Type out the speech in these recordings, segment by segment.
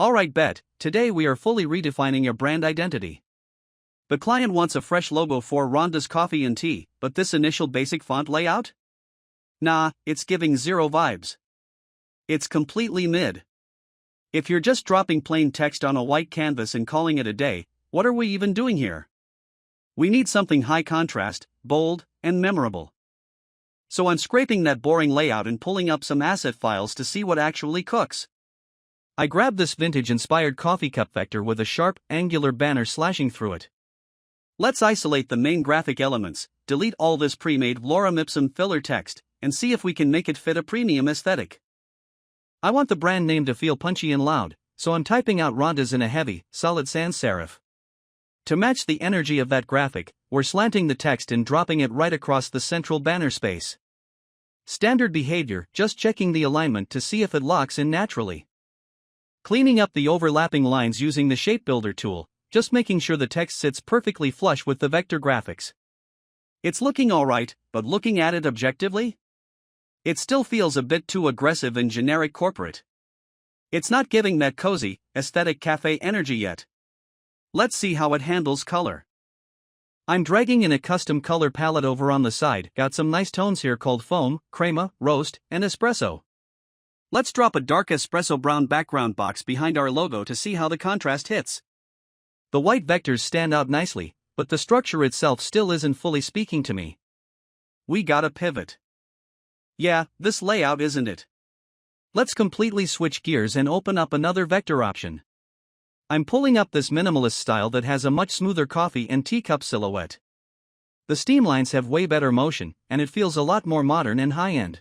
Alright bet, today we are fully redefining your brand identity. The client wants a fresh logo for Rhondas Coffee Tea, but this initial basic font layout? Nah, it's giving zero vibes. It's completely mid. If you're just dropping plain text on a white canvas and calling it a day, what are we even doing here? We need something high contrast, bold, and memorable. So I'm scraping that boring layout and pulling up some asset files to see what actually cooks. I grabbed this vintage-inspired coffee cup vector with a sharp, angular banner slashing through it. Let's isolate the main graphic elements, delete all this pre-made lorem ipsum filler text, and see if we can make it fit a premium aesthetic. I want the brand name to feel punchy and loud, so I'm typing out Rhondas in a heavy, solid sans serif. To match the energy of that graphic, we're slanting the text and dropping it right across the central banner space. Standard behavior, just checking the alignment to see if it locks in naturally. Cleaning up the overlapping lines using the Shape Builder tool, just making sure the text sits perfectly flush with the vector graphics. It's looking alright, but looking at it objectively? It still feels a bit too aggressive and generic corporate. It's not giving that cozy, aesthetic cafe energy yet. Let's see how it handles color. I'm dragging in a custom color palette over on the side, got some nice tones here called foam, crema, roast, and espresso. Let's drop a dark espresso brown background box behind our logo to see how the contrast hits. The white vectors stand out nicely, but the structure itself still isn't fully speaking to me. We gotta pivot. Yeah, this layout isn't it. Let's completely switch gears and open up another vector option. I'm pulling up this minimalist style that has a much smoother coffee and teacup silhouette. The streamlines have way better motion, and it feels a lot more modern and high-end.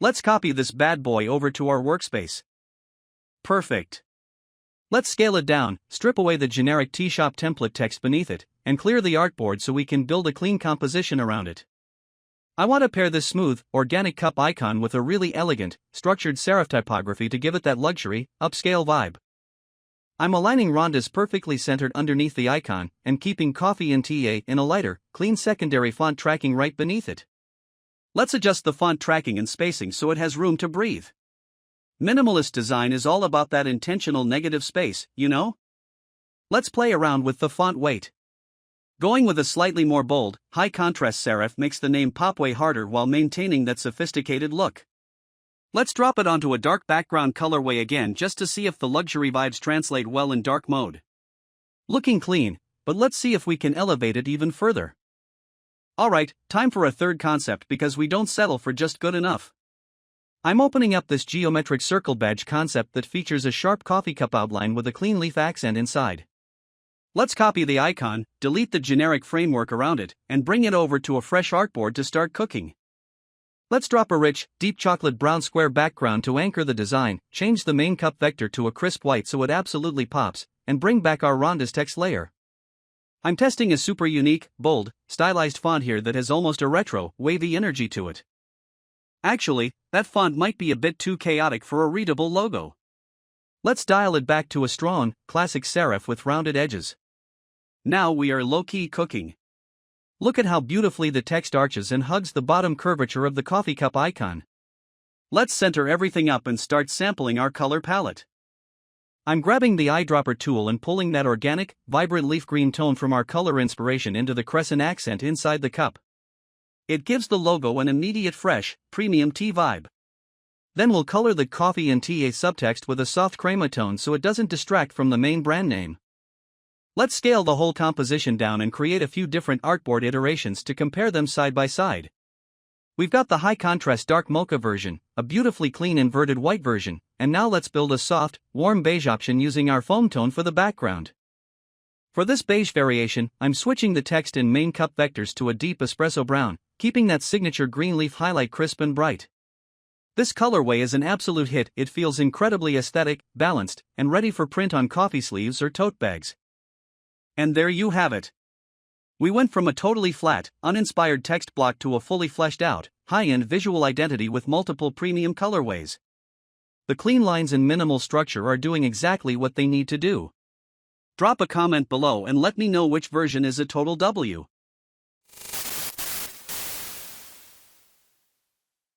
Let's copy this bad boy over to our workspace. Perfect. Let's scale it down, strip away the generic tea shop template text beneath it, and clear the artboard so we can build a clean composition around it. I want to pair this smooth, organic cup icon with a really elegant, structured serif typography to give it that luxury, upscale vibe. I'm aligning Rhondas perfectly centered underneath the icon, and keeping Coffee and Tea in a lighter, clean secondary font tracking right beneath it. Let's adjust the font tracking and spacing so it has room to breathe. Minimalist design is all about that intentional negative space, you know? Let's play around with the font weight. Going with a slightly more bold, high-contrast serif makes the name pop way harder while maintaining that sophisticated look. Let's drop it onto a dark background colorway again just to see if the luxury vibes translate well in dark mode. Looking clean, but let's see if we can elevate it even further. Alright, time for a third concept because we don't settle for just good enough. I'm opening up this geometric circle badge concept that features a sharp coffee cup outline with a clean leaf accent inside. Let's copy the icon, delete the generic framework around it, and bring it over to a fresh artboard to start cooking. Let's drop a rich, deep chocolate brown square background to anchor the design, change the main cup vector to a crisp white so it absolutely pops, and bring back our Rhondas text layer. I'm testing a super unique, bold, stylized font here that has almost a retro, wavy energy to it. Actually, that font might be a bit too chaotic for a readable logo. Let's dial it back to a strong, classic serif with rounded edges. Now we are low-key cooking. Look at how beautifully the text arches and hugs the bottom curvature of the coffee cup icon. Let's center everything up and start sampling our color palette. I'm grabbing the eyedropper tool and pulling that organic, vibrant leaf green tone from our color inspiration into the crescent accent inside the cup. It gives the logo an immediate fresh, premium tea vibe. Then we'll color the Coffee and Tea subtext with a soft crema tone so it doesn't distract from the main brand name. Let's scale the whole composition down and create a few different artboard iterations to compare them side by side. We've got the high contrast dark mocha version, a beautifully clean inverted white version, and now let's build a soft, warm beige option using our foam tone for the background. For this beige variation, I'm switching the text and main cup vectors to a deep espresso brown, keeping that signature green leaf highlight crisp and bright. This colorway is an absolute hit. It feels incredibly aesthetic, balanced, and ready for print on coffee sleeves or tote bags. And there you have it. We went from a totally flat, uninspired text block to a fully fleshed out, high-end visual identity with multiple premium colorways. The clean lines and minimal structure are doing exactly what they need to do. Drop a comment below and let me know which version is a total W.